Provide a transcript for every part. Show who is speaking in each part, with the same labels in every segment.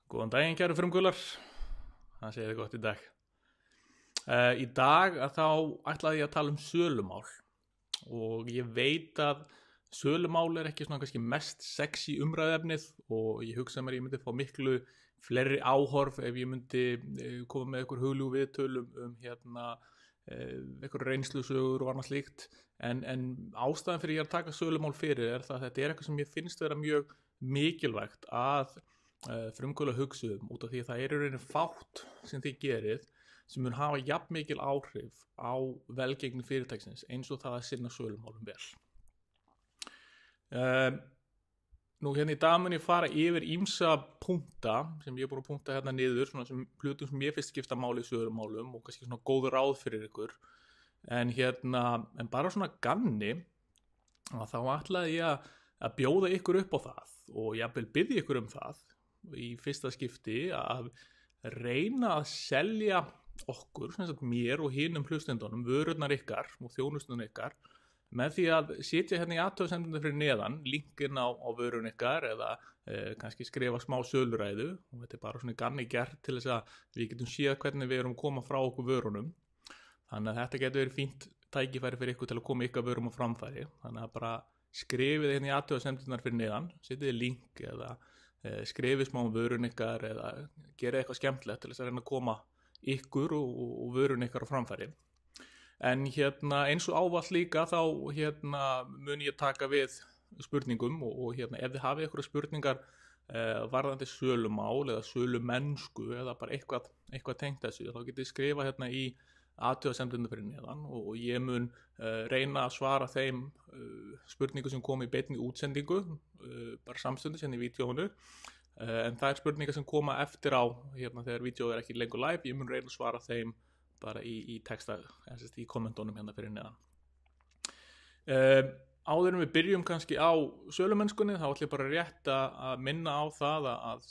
Speaker 1: Góðan daginn, kæru frumkvölar. Það segir þið gott í dag. Í dag þá ætlaði ég að tala um sölumál og ég veit að sölumál ekki svona kannski mest sexy umræðefnið og ég hugsa mér að ég myndi fá miklu fleiri áhorf ef ég myndi koma með einhver hugljúf viðtölum einhver reynslusögur og annað slíkt en ástæðan fyrir ég að taka sölumál fyrir það að þetta eitthvað sem ég finnst vera mjög mikilvægt að frumkvöla hugsa út af því að það í rauninni fátt sem þið gerið sem mun hafa jafn mikil áhrif á velgengni fyrirtæksins eins og það að sinna sölumálum vel. Nú hérna í dag mun ég fara yfir ýmsa punkta sem ég er búin að punkta hérna niður svona sem hlutum sem ég finnst skipta máli í sölumálum og kannski svona góð ráð fyrir ykkur en bara svona ganni að þá ætlaði ég að bjóða ykkur upp á það og jafnvel biðja ykkur um það í fyrsta skipti að reyna að selja okkur, sem sagt mér og hinum hlustendunum, vörurnar ykkar og þjónustunum ykkar með því að setja hérna í athugasemdina fyrir neðan linkinn á vörun ykkar eða kannski skrifa smá söluræðu og þetta bara svona ganni gert til þess að við getum séð hvernig við erum að koma frá okkur vörunum þannig að þetta getur verið fínt tækifæri fyrir ykkur til að koma ykkar vörum á framfæri þannig að bara skrifið hérna í athugasemdina fyrir neðan, setjið link eða skrifið smá vörun ykkar eða gera eitthvað skemmtilegt til þess að reyna að koma ykkur og vörun ykkar á framfæri en eins og ávallt líka þá mun ég taka við spurningum og ef þið hafið eitthvað spurningar varðandi sölumál eða sölumennsku eða bara eitthvað tengt þessu þá getið skrifa hérna í athugasemdina fyrir neðan og ég mun reyna að svara þeim spurningum sem koma í beinni útsendingu bara samstundis hérna í vídeóinu en það er spurningar sem koma eftir á þegar vídeó ekki lengur live ég mun reyna að svara þeim bara í texta í kommentunum hérna fyrir neðan áður en við byrjum kannski á sölumennskunni þá ætlum ég bara rétt að minna á það að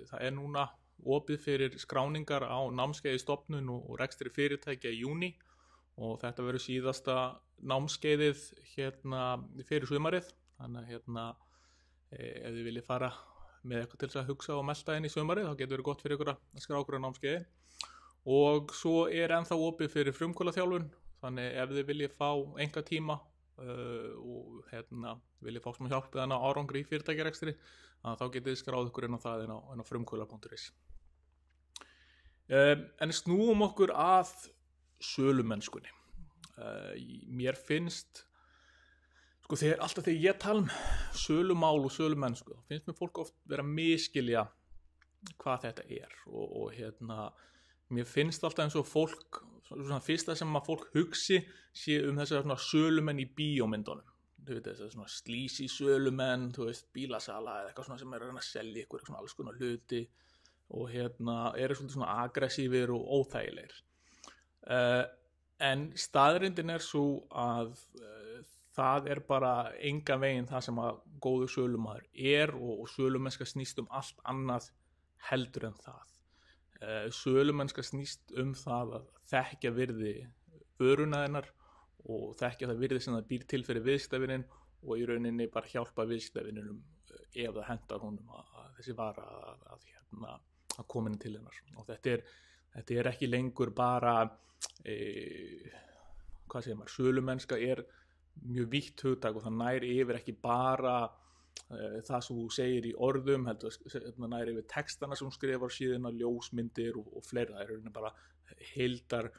Speaker 1: það er núna opið fyrir skráningar á námskeiði stofnun og rekstri fyrirtækja í júní og þetta verður síðasta námskeiðið fyrir sumarið þannig að ef þið viljið fara með eitthvað til þess að hugsa og melta inn í sumarið þá getur verið gott fyrir ykkur að skrá okkur á námskeiði og svo er ennþá opið fyrir frumkvölaþjálfun þannig ef þið viljið fá enga tíma og viljið fá smá hjálp við hana árangri í fyrirtækjarekstri þá getið þið skráð ykkur inn á það inn á frumkvöla.is en snúum okkur að sölumennskunni mér finnst alltaf þegar ég tala um sölumál og sölumennsku þá finnst mér fólk oft vera að misskilja hvað þetta er og mér finnst alltaf eins og fólk svona fyrsta sem að fólk hugsi sé þessar svona sölumenn í bíómyndunum þú veit þessar svona sleazy sölumenn þú veist bílasala eða eitthvað svona sem er að reyna að selja ykkur svona alls konar hluti og eru svolítið svona aggressífir og óþægilegir en staðreyndin er svo að það er bara engan veginn það sem að góður sölumaður er og sölumennska snýst allt annað heldur en það sölumennska snýst það að þekkja virði vörunaðinnar og þekkja það virði sem það býr til fyrir viðskiptavininn og í rauninni bara hjálpa viðskiptavininum ef það hentar honum að þessi vara að koma inn til hennar og þetta er ekki lengur bara hvað segir maður, sölumennska er mjög vítt hugtak og það nær yfir ekki bara það sem þú segir í orðum heldur nær yfir textana sem þú skrifar síðan að ljósmyndir og fleira það er bara heildar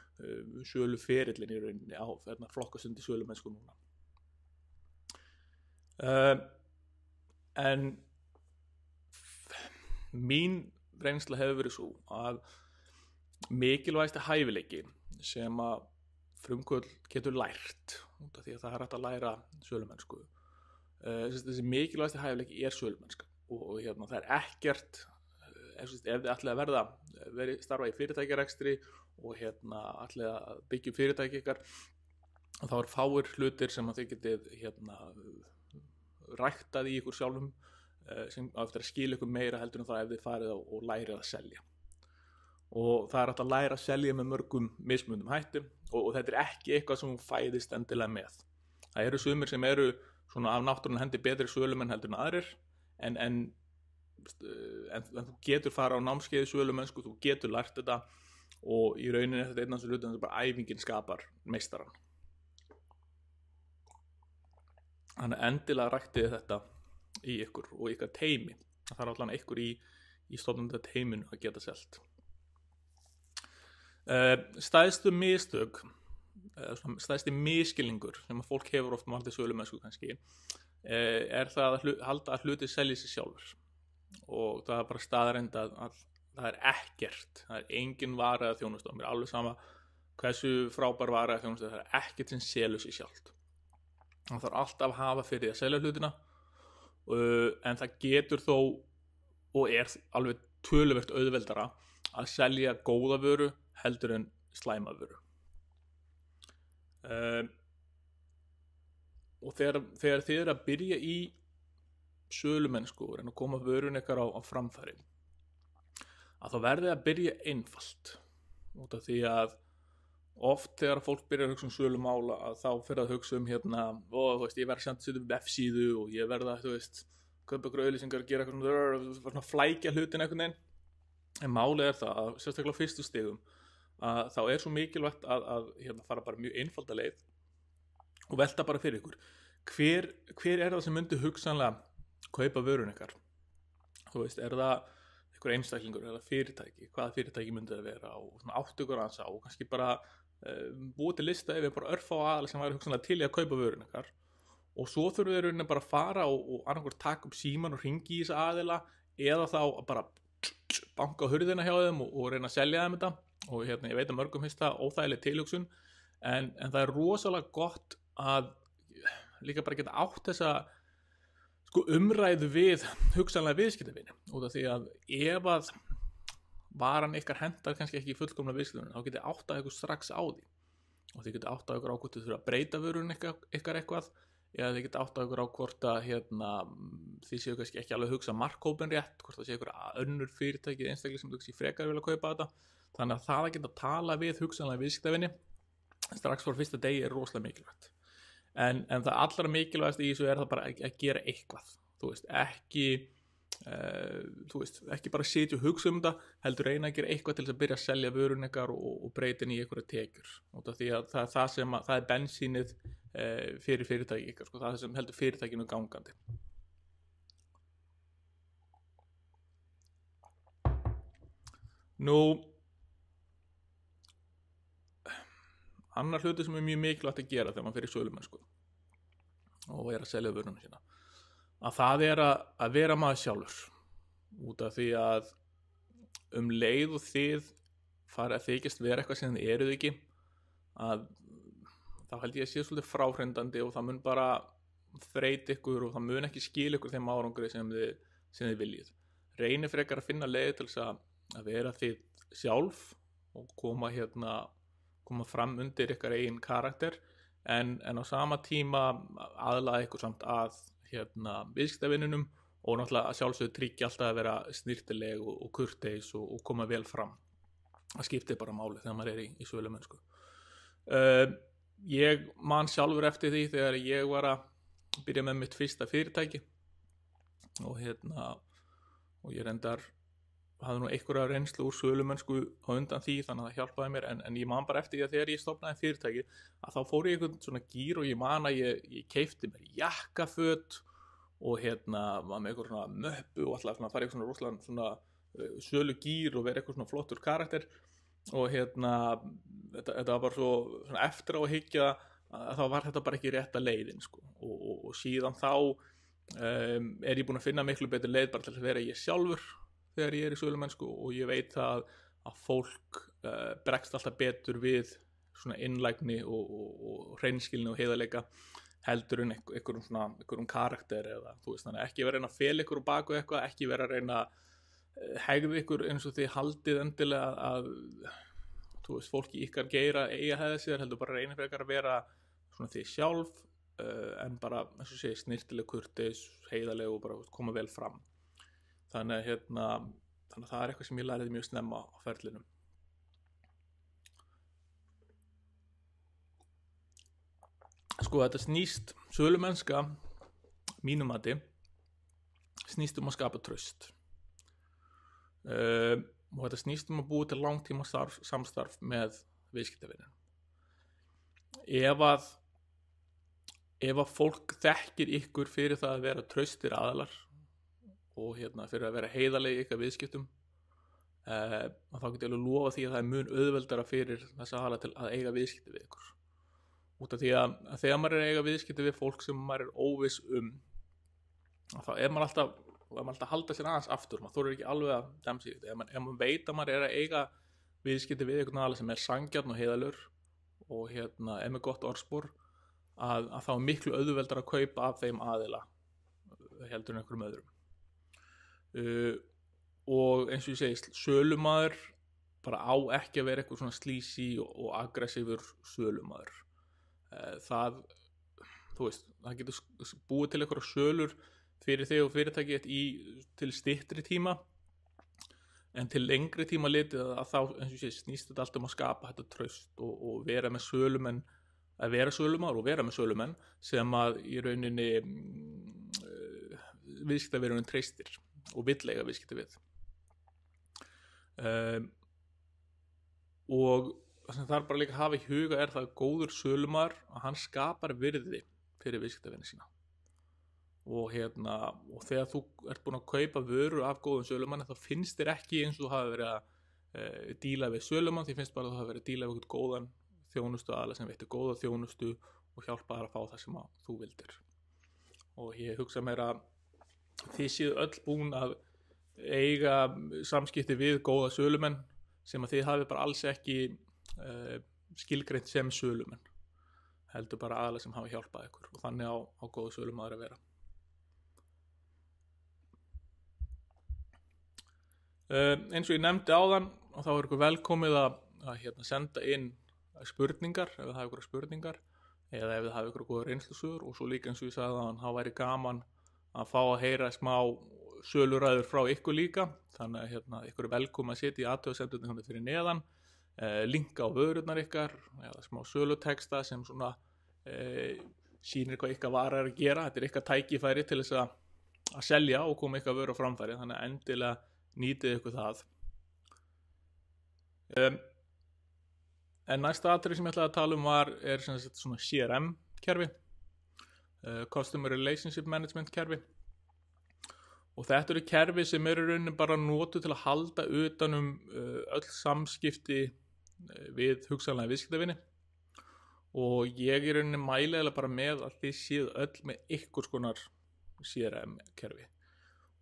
Speaker 1: söluferillin í rauninni á flokkasundi sölumennsku núna en mín reynsla hefur verið svo að mikilvægasti hæfileiki sem að frumkvöld getur lært út af því að það er hægt að læra sölumennsku þessi mikilvægasti hæfileiki er sölumennska og það er ekkert ef þið ætlið að starfa í fyrirtækjarekstri og ætlið að byggja fyrirtæki ykkar þá er fáir hlutir sem að þið getið ræktað í ykkur sjálfum sem á eftir að skila ykkur meira heldur en það ef þið farið og lærið að selja og það er hægt að læra að selja með mörgum mismunum hættum og þetta er ekki eitthvað sem fæðist endilega með það eru sumir sem eru svona af náttúrunni hendi betri sölumenn heldur en aðrir en en þú getur fara á námskeiði sölumennsku, þú getur lært þetta og í rauninni er þetta einn af þessu hlutum, þetta er bara æfingin skapar meistaran. Þannig endilega ræktið þetta í ykkur og ykkar teymi. Það er allan ykkur í stofnandi teyminu að geta selt. Stæðstu mistök, stæðsti miskilningur sem að fólk hefur oft valdið sölumennsku kannski, er það að halda að hluti selji sig sjálfur. Og það er bara staðreynd að það er ekkert, það er engin vara eða þjónusta. Mér er alveg sama hversu frábær vara eða þjónusta, það er ekkert sem selur sig sjálft. Það þarf alltaf að hafa fyrir því að selja hlutina, en það getur þó og er alveg töluvert auðveldara að selja góða vöru heldur en slæma vöru. Og þegar þið að byrja í sölumennsku en að koma vörun ykkar á framfæri, að þá verði að byrja einfalt, út af því að oft þegar fólk byrjar að hugsa sölumála að þá fyrir að hugsa ég verð að setja upp F-síðu og ég verð að kaupa ykkur auðlýsingar, gera eitthvað svona flækja hlutin einhvern veginn. En málið er það að sérstaklega á fyrstu stigum að þá er svo mikilvægt að fara bara mjög einfalda leið og velta bara fyrir ykkur hver er það sem myndi hugsanlega kaupa vörun ykkar. Er það einhver einstaklingur, er það fyrirtæki, hvaða fyrirtæki myndi það vera og áttu ykkur aðeins á og kannski bara búið til lista ef bara örfá aðalega sem væri hugsanlega til í að kaupa vörun ykkar og svo þurfum við rauninni bara að fara og annarkvort taka upp síman og hringi í þessa aðila eða þá bara banka á hurðina hjá þeim og reyna að selja þeim þetta og ég veit að mörgum finnst það óþægileg tilhugsun en það er rosalega gott að líka bara geta átt þessa umræðu við hugsanlega viðskiptavini út af því að ef að varan ykkar hendar kannski ekki í fullkomna viðskiptavini þá getið áttað ykkur strax á því og þið getið áttað ykkur á hvort þið þurfa að breyta vörun ykkar eitthvað eða þið getið áttað ykkur á hvort að þið séu kannski ekki alveg að hugsa markhópin rétt, hvort það séu ykkur önnur fyrirtæki einstaklega sem þú kannski frekar vilja kaupa þetta þannig að það að geta tala við hugsanlega viðskiptavini strax frá fyrsta degi er rosalega mikilvægt en það allra mikilvægast í þessu er það bara að gera eitthvað ekki bara sitja og hugsa þetta heldur reyna að gera eitthvað til þess að byrja að selja vörun ykkar og breyta í einhverja tekjur út af því að það er bensínið fyrir fyrirtæki ykkar það sem heldur fyrirtækinu gangandi. Nú annar hluti sem er mjög mikilvægt að gera þegar maður fer í sölumennsku og er að selja vöruna sína að það er að vera maður sjálfur út af því að leið og þið fara að þykjast vera eitthvað sem þið eruð ekki að þá held ég að sé svolítið fráhrindandi og það mun bara þreyta ykkur og það mun ekki skila ykkur þeim árangri sem þið viljið. Reynið frekar að finna leið til þess að vera þið sjálf og koma fram undir ykkar eigin karakter en á sama tíma aðlaða ykkur samt að viðskiptavinunum og náttúrulega að sjálfsögðu tryggja alltaf að vera snyrtileg og kurteis og koma vel fram. Það skiptir bara máli þegar maður er í sölumennsku. Ég man sjálfur eftir því þegar ég var að byrja með mitt fyrsta fyrirtæki og ég reyndar hafði nú einhverja reynslu úr sölumennsku á undan því þannig að það hjálpaði mér en ég man bara eftir því að þegar ég stofnaði fyrirtæki að þá fór ég einhvern svona gír og ég man að ég keypti mér jakkaföt og var með eitthvað svona möppu og alltaf fara eitthvað svona rosalega svona sölu gír og vera eitthvað svona flottur karakter og þetta var bara svona eftir á að hyggja að þá var þetta bara ekki rétta leiðin og síðan þá er ég búinn að finna miklu betur leið bara til að vera ég sjálfur þegar ég er í sölumennsku og ég veit að fólk bregst alltaf betur við svona innlægni og hreinskilni og heiðarleika heldur en einhverjum karakter eða þannig ekki vera að reyna að fela ykkur og baku eitthvað, ekki vera að reyna að hegða ykkur eins og þið haldið endilega að fólk í ykkar geira eiga hegða sér heldur bara reyna frekar að vera svona þið sjálf en bara eins og segja snyrtileg, kurteis, heiðarleg og bara koma vel fram. Þannig að það er eitthvað sem ég læriði mjög snemma á ferlinum. Þetta snýst sölumennska mínum mati snýst að skapa traust og þetta snýst að búa til langtíma samstarf með viðskiptavinum. Ef að fólk þekkir ykkur fyrir það að vera traustir aðilar og fyrir að vera heiðarlegir í ykkar viðskiptum, þá get ég alveg lofa því að það mun auðveldara fyrir þessa aðila til að eiga viðskipti við ykkur. Út af því að þegar maður eiga viðskipti við fólk sem maður óviss þá maður alltaf að halda sér aðeins aftur, maður þorir ekki alveg að demsa í þetta. Ef maður veit að maður að eiga viðskipti við ykkur aðila sem sanngjarn og heiðarlegur og með gott orðspor, að þá miklu auðveldar að kaupa af þeim aðila heldur en einhverjum öðrum. Og eins og ég segi, sölumaður bara á ekki að vera eitthvað svona slísi og aggressífur sölumaður. Það getur búið til einhverja sölur fyrir þig og fyrirtækið til styttri tíma, en til lengri tíma litið að þá, eins og ég segi, snýst þetta allt að skapa þetta traust og vera með sölumenn, að vera sölumaður og vera með sölumenn sem að í rauninni viðskiptavinurinn treystir og vill eiga viðskipti við. Og það sem þarf bara líka að hafa í huga það að góður sölumaður, að hann skapar virði fyrir viðskiptavinni sína. Og þegar þú ert búin að kaupa vörur af góðum sölumanni, þá finnst þér ekki eins og þú hafi verið að díla við sölumann, því finnst bara að þú hafi verið að díla við eitthvað góðan þjónustu aðila sem veitir góða þjónustu og hjálpa þær að fá það sem þú vildir. Og ég hugsa mér að þið séu öll búin að eiga samskipti við góða sölumenn sem að þið hafi bara alls ekki skilgreint sem sölumenn, heldur bara aðila sem hafa hjálpað ykkur, og þannig á góða sölumaður að vera. Eins og ég nefndi áðan, og þá er ykkur velkomið að senda inn spurningar, ef það hafa ykkur spurningar, eða ef það hafa ykkur góða reynslusögur, og svo líka eins og ég sagði að þá væri gaman að fá að heyra smá söluræður frá ykkur líka, þannig að ykkur er velkomið að setja í athugasemdum fyrir neðan, linka á vörurnar ykkar, eða smá sölutexta sem svona sýnir hvað ykkar vara er að gera. Þetta er ykkar tækifæri til þess að selja og koma ykkar vöru á framfæri, þannig að endilega nýtið ykkur það. En næsta atriði sem ég ætlaði að tala er svona CRM-kerfi, Customer Relationship Management kerfi, og þetta eru kerfi sem eru raunin bara notuð til að halda utan öll samskipti við hugsanlega viðskiptavini, og ég er raunin mæli bara með að þið séu öll með ykkur skonar CRM-kerfi,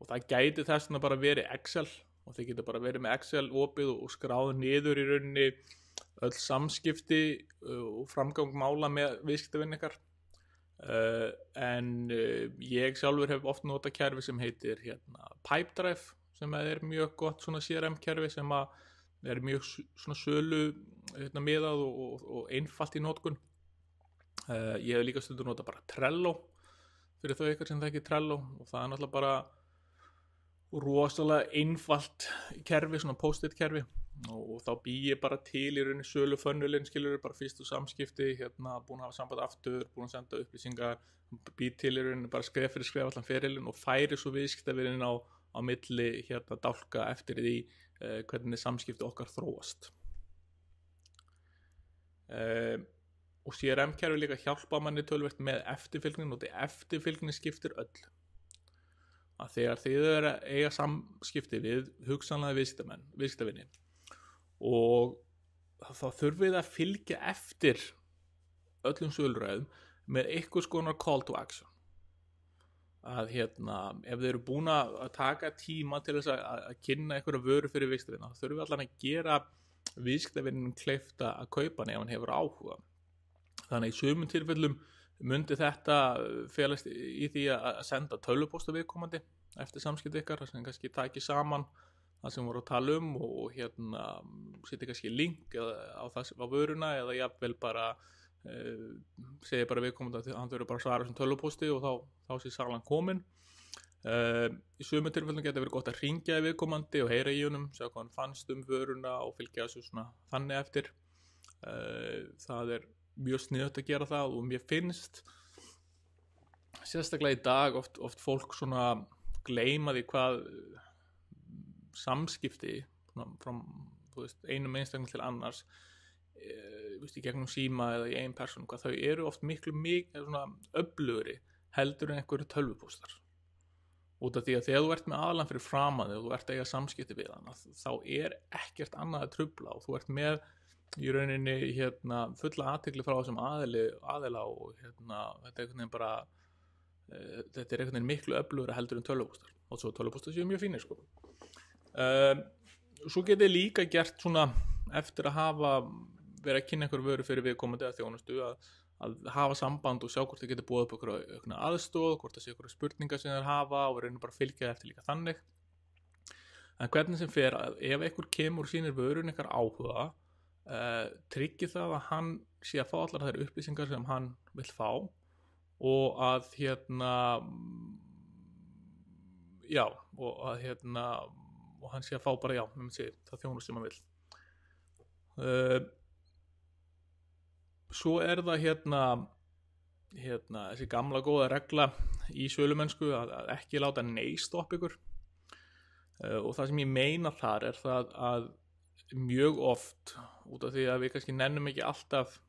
Speaker 1: og það gæti þess vegna bara verið Excel, og þið getur bara verið með Excel opið og skráð niður í rauninni öll samskipti og framgang mála með viðskiptavinn ykkar. En ég sjálfur hef oft notað kerfi sem heitir Pipedrive, sem er mjög gott svona CRM-kerfi sem er mjög svona sölu miðað og einfalt í notkun. Ég hef líka stundum notað bara Trello fyrir þau ykkar sem þekkir Trello, og það er náttúrulega bara rosalega einfalt kerfi, svona post-it kerfi, og þá bý ég bara til í rauninni sölufönnulinn, skilur, bara fyrstu samskipti, búin að hafa samband aftur, búin að senda upplýsingar, bý til í rauninni bara skref fyrir skref allan ferilinn og færi svo viðskiptavininn á milli dálka eftir því hvernig samskipti okkar þróast. Og CRM-kerfi líka hjálpa manni töluvert með eftirfylgni, og eftirfylgni skiptir öllu. Að þegar þið eru að eiga samskipti við hugsanlega viðskiptavini, og þá þurfið að fylgja eftir öllum söluræðum með einhvers konar call to action. Að ef þið eru búin að taka tíma til þess að kynna einhverja vöru fyrir viðskiptavina, þá þurfið allan að gera viðskiptavinum kleift að kaupa hann ef hann hefur áhuga. Þannig í sumum tilfellum myndi þetta felast í því að senda tölvupósta viðkomandi eftir samskipti ykkar, þar sem kannski taki saman það sem voru að tala og setja kannski link á vöruna, eða jafnvel bara segja bara viðkomandi að hann þurfi bara að svara sem tölvupósti og þá sé salan komin. Í sumum tilfellum geti verið gott að hringja í viðkomandi og heyra í honum, sjá hvað hann fannst vöruna og fylgja þessu svona þannig eftir. Það er mjög sniðugt að gera það, og mér finnst sérstaklega í dag oft fólk svona gleyma því hvað samskipti frá einum einstakling til annars í gegnum síma eða í ein persónu, þau eru oft miklu öflugri heldur en einhverju tölvupóstar, út af því að þegar þú ert með aðlan fyrir framan þig og þú ert að eiga samskipti við hann, þá er ekkert annað að trufla og þú ert með í rauninni fulla athygli frá þessum aðila og þetta er einhvern veginn bara þetta er einhvern veginn miklu öflugra heldur en tölvupóstar, og svo tölvupóstar séu mjög fínir sko. Svo getið líka gert svona eftir að hafa verið að kynna einhverju vöru fyrir viðkomandi að þjónustu að hafa samband og sjá hvort þið getur búið upp einhverja aðstoð, hvort það sé einhverju spurningar sem þeir hafa og reynir bara að fylgja eftir líka þannig. En hvernig sem fer að ef einhver kemur og sýnir vörun einhver áhuga, tryggir það að hann sé að fá allar þær upplýsingar sem hann vill fá og að og hann sé að fá bara það þjónustu sem hann vill. Svo er það þessi gamla góða regla í sölumennsku að ekki láta nei stoppa ykkur, og það sem ég meina þar er það að mjög oft, út af því að við kannski nennum ekki alltaf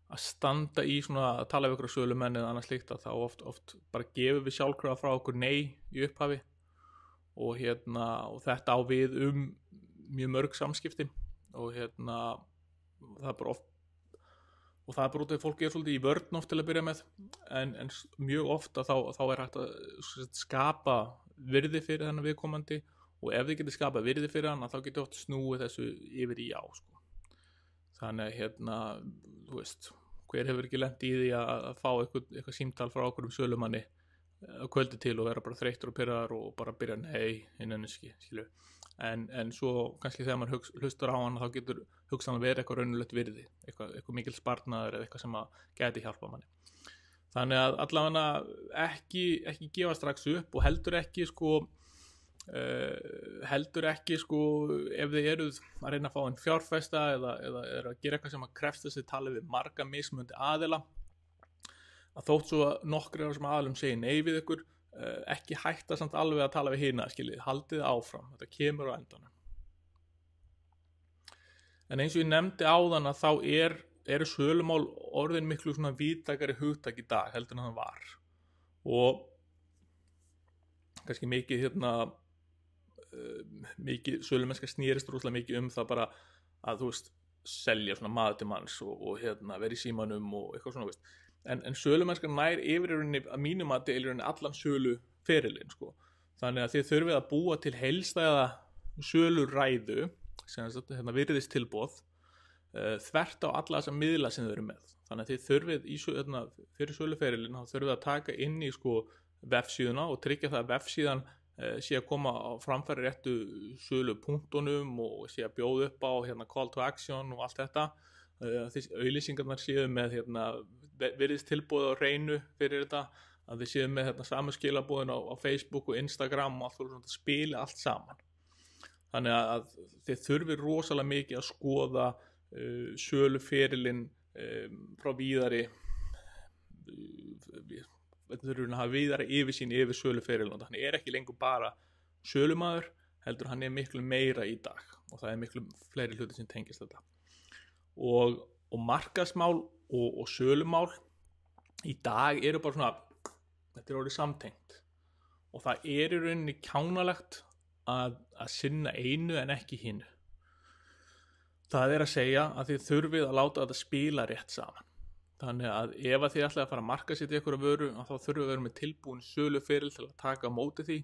Speaker 1: að standa í svona að tala við ykkur sölumenn eða annað slíkt, að þá oft bara gefum við sjálfkrafa frá okkur nei í upphafi og þetta á við mjög mörg samskipti og það er bara oft og það er bara út af því fólki svolítið í vörn oft til að byrja með, en mjög ofta þá er hægt að skapa virði fyrir þennan viðkomandi, og ef þið getur skapað virði fyrir hann þá getur oft snúið þessu yfir í já sko. Þannig þú veist, hver hefur ekki lent í því að fá eitthvað símtal frá okkur sölumanni að kvöldi til og vera bara þreyttur og pirraður og bara byrja nei, skilju. En svo kannski þegar maður hlustar á hann þá getur hugsanlega verið eitthvað raunulegt virði, eitthvað mikil sparnaður eða eitthvað sem að gæti hjálpa manni. Þannig að allavega ekki gefa strax upp, og heldur ekki ef þið eruð að reyna að fá einn fjárfesta eða er að gera eitthvað sem að krefst þess að tala við marga mismunandi aðila, að þótt svo nokkrir af þessum aðilum segi nei við ykkur, ekki hætta samt alveg að tala við hina, skiljið, haldið áfram, þetta kemur á endanum. En eins og ég nefndi áðan að þá eru sölumál orðin miklu svona víðtækari hugtak í dag heldur en það var, og kannski mikið sölumennska snýrist rosalega mikið það bara að þú veist selja svona maður til manns og vera í símanum og eitthvað svona, veist. En sölumennska nær yfir að mínum að til allan söluferilinn sko. Þannig að þið þurfið að búa til heildstæða söluræðu sem virðist tilboð þvert á alla þessa miðla sem þau eru með. Þannig að þið þurfið fyrir söluferilinn þá þurfið að taka inn í vefsíðuna og tryggja það að vefsíðan sé að koma á framfæri réttu sölupunktunum og sé að bjóða upp á call to action og allt þetta. Auglýsingarnar séu með virðist tilboð á hreinu fyrir þetta, að þið séu með samu skilabóðin á Facebook og Instagram og allt svona, spila allt saman. Þannig að þið þurfið rosalega mikið að skoða söluferilinn frá víðari þurfið að hafa víðari yfirsýn yfir söluferilinn. Hann er ekki lengur bara sölumaður, heldur hann er miklu meira í dag og það er miklu fleiri hluti sem tengist þetta. Og markaðsmál og sölumál í dag eru bara svona, þetta er orðið samtengt, og það er í rauninni kjánalegt að sinna einu en ekki hinu. Það er að segja að þið þurfið að láta þetta spila rétt saman. Þannig að ef þið ætlaði að fara að markaðssetja ykkur vöru, þá þurfið að vera með tilbúin söluferil til að taka á móti því,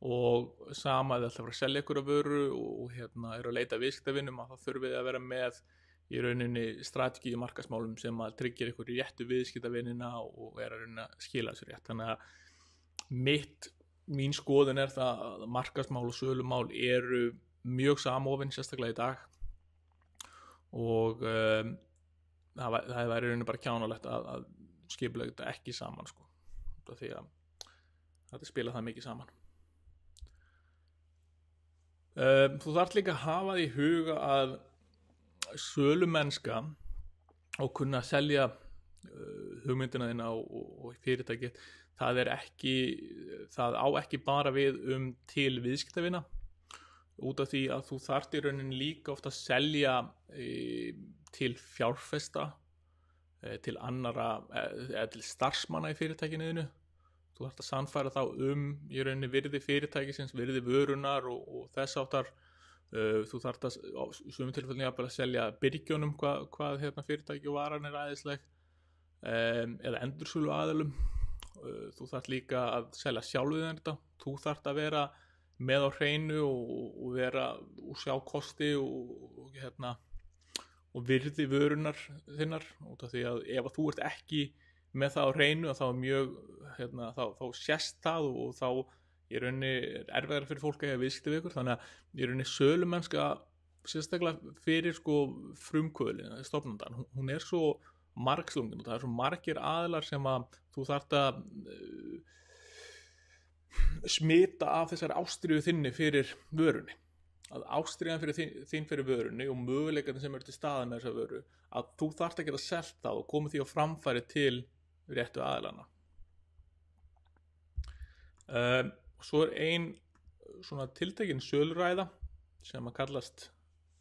Speaker 1: og sama að þið ætlaði að fara að selja ykkur vöru og eru að leita viðskiptavinum, þá þurfið að vera með í rauninni strategi í markaðsmálum sem að tryggja ykkur réttu viðskiptavinina og er að rauninni að skila þessu rétt. Þannig að mín skoðun er það að markaðsmál og sölumál eru mjög samofin, sérstaklega í dag, og það væri rauninni bara kjánalegt að skipulega þetta ekki saman sko, því að þetta spila það mikið saman. Þú þarft líka að hafa því í huga að sölumennska og kunna selja hugmyndina þína og fyrirtæki, það á ekki bara við til viðskiptavina, út af því að þú þarft í rauninni líka ofta að selja til fjárfesta, til annara eða til starfsmanna í fyrirtækinu þínu. Þú þarft að sannfæra þá í rauninni virði fyrirtækisins, virði vörunar og þess áttar. Þú þarft að á sumum tilfellum jafnvel að selja byrgjónum hvað fyrirtæki og varan æðisleg, eða endursölu aðilum. Þú þarft líka að selja sjálfið þetta. Þú þarft að vera með á hreinu og sjá kosti og virði vörunar þinnar, út af því að ef þú ert ekki með það á hreinu þá er mjög þá sést það og þá í rauninni erfiðara fyrir fólk að eiga viðskipti við ykkur. Þannig að í rauninni sölumennska, sérstaklega fyrir frumkvöðlin, stofnandann, hún er svo margslungin og það er svo margir aðilar sem að þú þarft að smita af þessari ástríðu þinni fyrir vörunni, að ástríðan þín fyrir vörunni og möguleikarnir sem eru til staðar með þessa vöru, að þú þarft að geta selt það og komið því á framfæri til réttu aðilana. Svo er ein svona tiltekin söluræða sem að kallast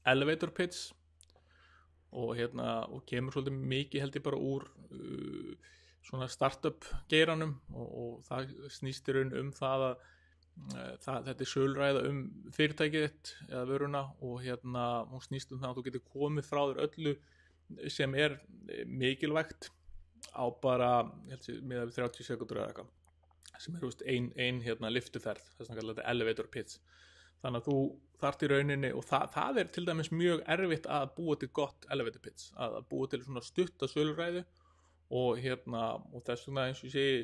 Speaker 1: elevator pitch og kemur svolítið mikið held ég bara úr svona startup geiranum og það snýst í raun það að þetta er söluræða fyrirtækið þitt eða vöruna og hún snýst það að þú getur komið frá þér öllu sem er mikilvægt á bara með 30 sekúndur eða eitthvað, sem er ein lyftuferð, þess að kalla þetta elevator pitch. Þannig að þú þarft í rauninni, og það er til dæmis mjög erfitt að búa til gott elevator pitch, að búa til svona stutta söluræðu og þess vegna eins og ég segi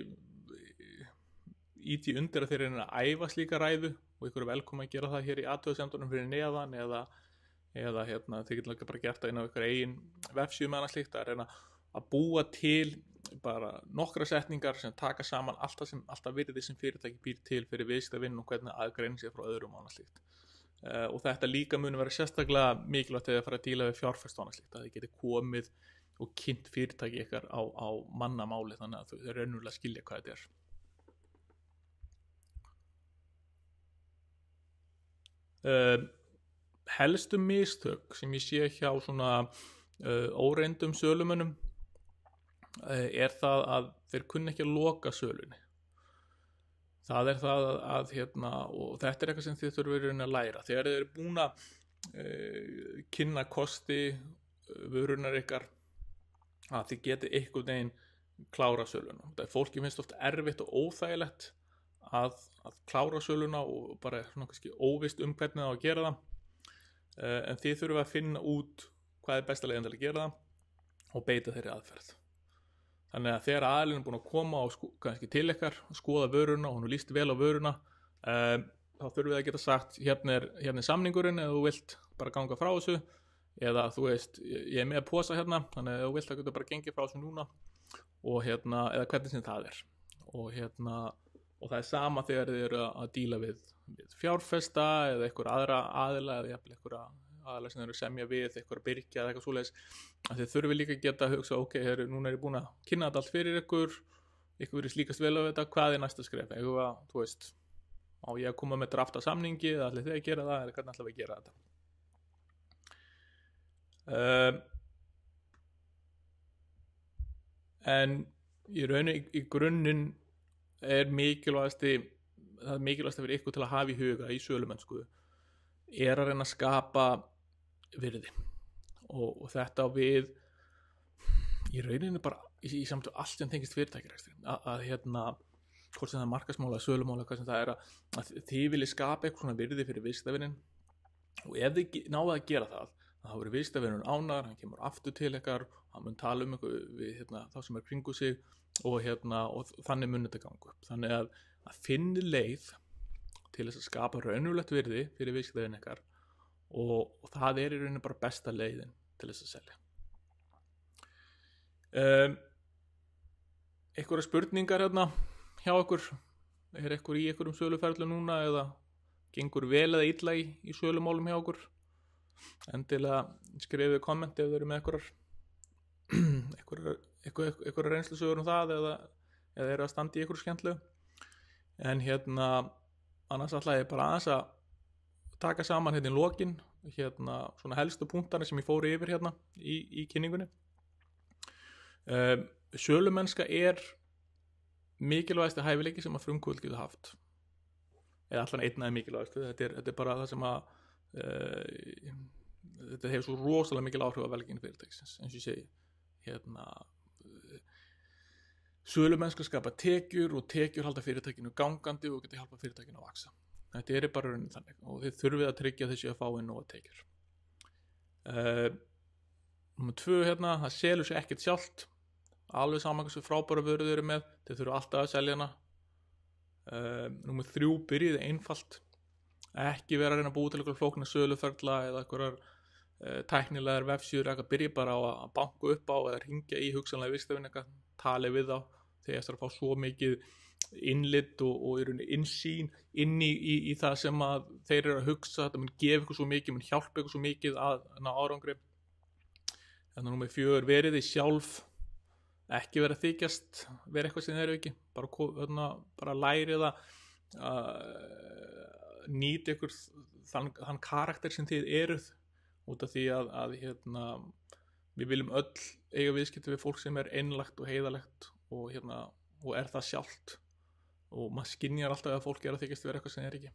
Speaker 1: íti undir að þeir reyna að æfa slíka ræðu og ykkur er velkomin að gera það hér í athugasemdunum fyrir neðan eða þeir geta líka bara gert það inn á ykkur eigin vefsíðu með annað slíkt, að reyna að búa til bara nokkra setningar sem taka saman alltaf virði sem fyrirtæki býr til fyrir viðskiptavin og hvernig aðgreina sig frá öðrum og annað slíkt. Og þetta líka mun vera sérstaklega mikilvægt þegar það fara að díla við fjárfest og annað slíkt, að þið geti komið og kynnt fyrirtæki ykkar á mannamáli þannig að þau raunverulega skilja hvað þetta er. Helstu mistök sem ég sé hjá svona óreyndum sölumönnum er það að þeir kunna ekki að loka sölunni. Það er það að og þetta er eitthvað sem þið þurfum að læra þegar þið eru búin að kynna kosti vörunar ykkar, að þið geti einhvern veginn klára söluna. Það er fólki finnst oft erfitt og óþægilegt að klára söluna og bara svona kannski óvíst hvernig það á að gera það, en þið þurfum að finna út hvað er besta leiðin til að gera það og beita þeirri aðferð. Þannig að þegar aðilinn er búin að koma og kannski til ykkar, skoða vöruna og hún líst vel á vöruna, þá þurfum við að geta sagt hérna er samningurinn eða þú vilt bara ganga frá þessu, eða þú veist ég er með posa hérna, þannig að þú vilt að geta bara gengið frá þessu núna og eða hvernig sem það er. Og það er sama þegar þið eru að díla við fjárfesta eða einhver aðra aðila eða jafnvel einhverja aðalega sem eru semja við, eitthvað byrkja eða eitthvað svoleiðis, að þið þurfi líka að geta að hugsa, ok, núna er ég búin að kynna þetta allt fyrir ykkur verið slíkast vel á þetta, hvað er næsta skref, eitthvað, þú veist, á ég að koma með drafta samningi, eða allir þið að gera það, eða hvernig ætla við að gera þetta. En í rauninni, í grunninn er mikilvægast fyrir ykkur til að hafa í huga í sölumennsku er að reyna að skapa virði og þetta við í rauninni bara í samtölu allt sem tengist fyrirtækjarekstri að hvort sem það er markaðsmála, sölumála, hvað sem það er að þið viljið skapa eitthvað svona virði fyrir viðskiptavinin og ef þið náðu að gera það þá verður viðskiptavinurinn ánægður, hann kemur aftur til ykkar, hann mun tala eitthvað við þá sem er kringu sig og þannig mun þetta ganga upp. Þannig að finni leið til þess að skapa raunverulegt virði fyrir viðskiptavin ykkar og það er í rauninni bara besta leiðin til þess að selja. Einhverja spurningar hjá ykkur? Er ykkur í einhverjum söluferðlu núna eða gengur vel eða illa í sölumálum hjá ykkur? Endilega skrifið komment ef þau eru með einhverjar einhverja reynslusögur það eða eru að standa í einhverju skemmtlegu. En annars ætla ég bara aðeins að taka saman í lokin svona helstu punktana sem ég fór yfir í kynningunni. Sölumennska mikilvægasti hæfileiki sem að frumkvöld getur haft, eða allan einn af mikilvægastu. Þetta er bara það sem að þetta hefur svo rosalega mikil áhrif á velgengni fyrirtækisins, eins og ég segi. Sölumennska skapa tekjur og tekjur halda fyrirtækinu gangandi og getur hjálpa fyrirtækinu að vaksa. Þetta bara raunin þannig og þið þurfið að tryggja þessi að fá inn og að tekjur. Númer 2 það selur sig ekkert sjálft, alveg saman hversu frábæra vöru þau eru með, þið þurfið alltaf að selja hana. Númer 3, byrjið einfalt, ekki vera að reyna að búa til einhverja flókna söluferla eða einhverjar tæknilegar vefsíður, ekki byrja bara á að banka upp á eða hringja í hugsanlega viðskiptavini, tali við þá þegar það að fá svo mikið innlit og í rauninni innsýn inn í það sem að þeir eru að hugsa. Þetta mun gefa ykkur svo mikið, mun hjálpa ykkur svo mikið að ná árangri. Númer 4, verið þið sjálf, ekki vera að þykjast vera eitthvað sem þeir eru ekki, bara lærið að nýta ykkur þann karakter sem þið eruð, út af því að við viljum öll eiga viðskipti við fólk sem einlægt og heiðarlegt og það sjálft, og maður skynjar alltaf að fólk að þykjast vera eitthvað sem ekki.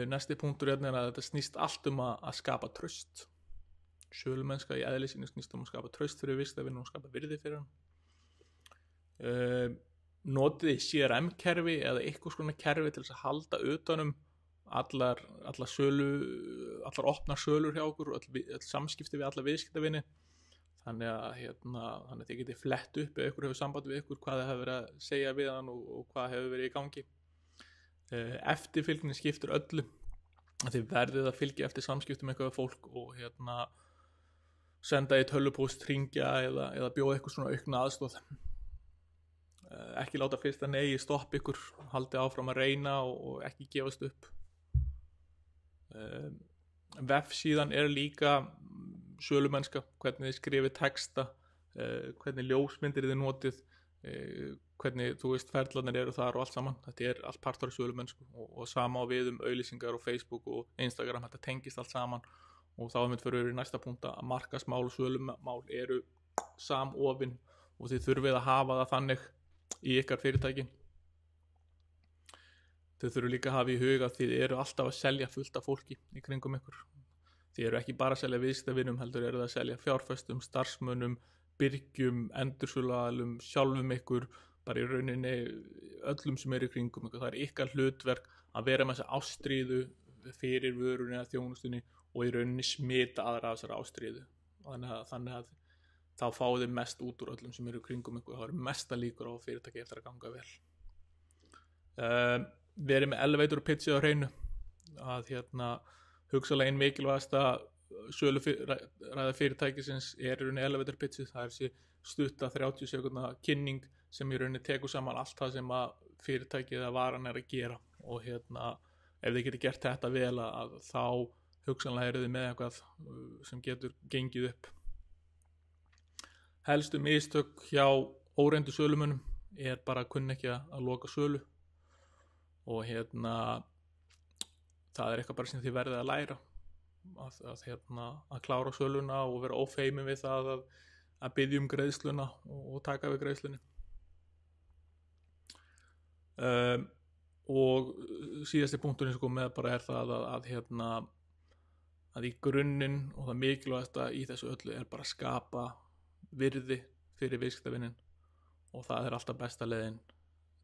Speaker 1: Næsti punktur að þetta snýst allt að skapa traust. Sölumennska í eðli sínu snýst að skapa traust fyrir viðskiptavini og skapa virði fyrir hann. Notið CRM-kerfi eða eitthvað svona kerfi til þess að halda utanum allar opnar sölur hjá okkur og öll samskipti við alla viðskiptavini. Þannig að þið getið flett upp ef ykkur hefur samband við ykkur, hvað þið hefur verið að segja við hann og hvað hefur verið í gangi. Eftirfylgni skiptir öllu, að þið verðið að fylgja eftir samskiptum eitthvað fólk og senda í tölvupóst, hringja eða bjóða eitthvað svona aukna aðstoð. Ekki láta fyrsta nei stoppa ykkur, haldið áfram að reyna og ekki gefast upp. Vefsíðan líka sölumennska, hvernig þið skrifið texta, hvernig ljósmyndir þið notið, hvernig ferlarnir eru þar og allt saman. Þetta allt partur af sölumennsku og sama á við auglýsingar og Facebook og Instagram, þetta tengist allt saman. Og þá fyrir við í næsta punkt að markaðsmál og sölumál eru samofin og þið þurfið að hafa það þannig í ykkar fyrirtæki. Þið þurfið líka að hafa í huga að þið eru alltaf að selja fullt af fólki í kringum ykkur. Þið eru ekki bara að selja viðskiptavinum, heldur eru það að selja fjárfestum, starfsmönnum, byrgjum, endursöluaðilum, sjálfum ykkur, bara í rauninni öllum sem eru í kringum ykkur. Það ykkar hlutverk að vera með þessa ástríðu fyrir vörunni eða þjónustunni og í rauninni smita aðra af þessari ástríðu. Þannig að þá fáið þið mest út úr öllum sem eru í kringum ykkur. Það eru mesta líkur á fyrirtæki eftir að ganga vel. Verið með elevator pitchið á hreinu, að hugsalega einn mikilvægasta söluræða fyrirtækisins í rauninni elevator pitchið. Það þessi stutta 30 sekúndna kynning sem í rauninni tekur saman allt það sem að fyrirtækið eða varan að gera, og ef þið getur gert þetta vel að þá hugsanlega eru þið með eitthvað sem getur gengið upp. Helstu mistök hjá óreyndu sölumönnum bara að kunna ekki að loka sölu, og það eitthvað bara sem þið verðið að læra að klára söluna og vera ófeimin við það að biðja greiðsluna og taka við greiðslunni. Og síðasti punkturinn sem kom með bara það að í grunninn og það mikilvægasta í þessu öllu bara að skapa virði fyrir viðskiptavinin, og það alltaf besta leiðin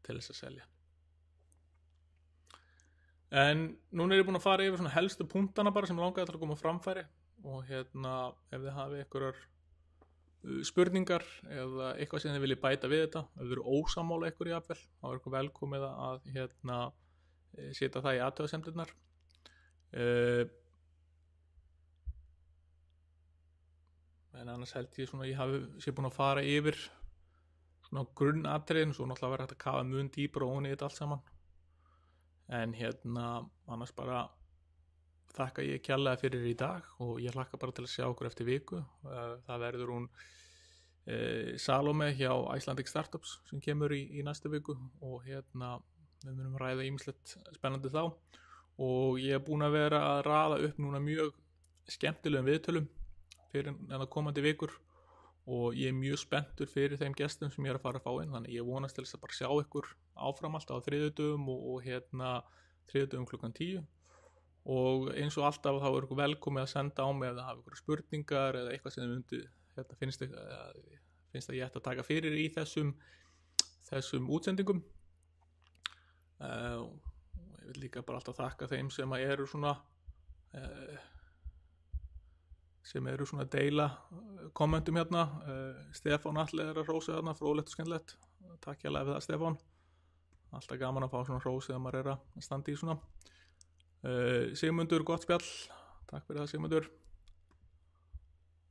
Speaker 1: til þess að selja. En núna ég búin að fara yfir svona helstu punktana bara sem langaði til að koma á framfæri, og ef þið hafi einhverjar spurningar eða eitthvað sem þið viljið bæta við þetta, ef þið eru ósammála einhverju jafnvel, þá ykkur velkomið að setja það í athugasemdirnar. En annars held ég svona ég sé búin að fara yfir svona grunnatriðin, svo náttúrulega verður hægt að kafa mun dýpra ofan í þetta allt saman. En annars bara þakka ég kærlega fyrir í dag og ég hlakka bara til að sjá okkur eftir viku. Það verður hún Salome hjá Icelandic Startups sem kemur í næstu viku og við munum ræða ýmislegt spennandi þá og ég er búin að vera að raða upp núna mjög skemmtilegum viðtölum fyrir komandi vikur og ég er mjög spenntur fyrir þeim gestum sem ég er að fara að fá inn, þannig ég vonast til þess að bara sjá ykkur áfram alltaf á þriðjudögum og þriðjudögum klukkan 10 og eins og alltaf þá er ykkur velkomið að senda á mig ef það hafa ykkur spurningar eða eitthvað sem þið finnst að ég ætti að taka fyrir í þessum útsendingum. Ég vil líka bara alltaf þakka þeim sem eru svona að deila kommentum hérna. Stefán Atli er að hrósa hérna, fróðlegt og skemmtilegt. Takk hérlega við það, Stefán. Alltaf gaman að fá svona hrós þegar maður er að standa í svona. Sigmundur, gott spjall. Takk fyrir það, Sigmundur.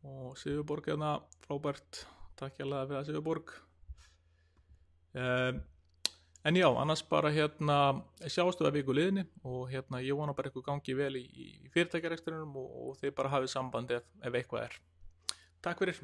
Speaker 1: Og Sigurborg hérna, frábært. Takk hérlega við það, Sigurborg. En já, annars bara sjáumstu að viku liðinni og ég vona bara ykkur gangi vel í fyrirtækjarekstrinum og þið bara hafið samband ef eitthvað er. Takk fyrir.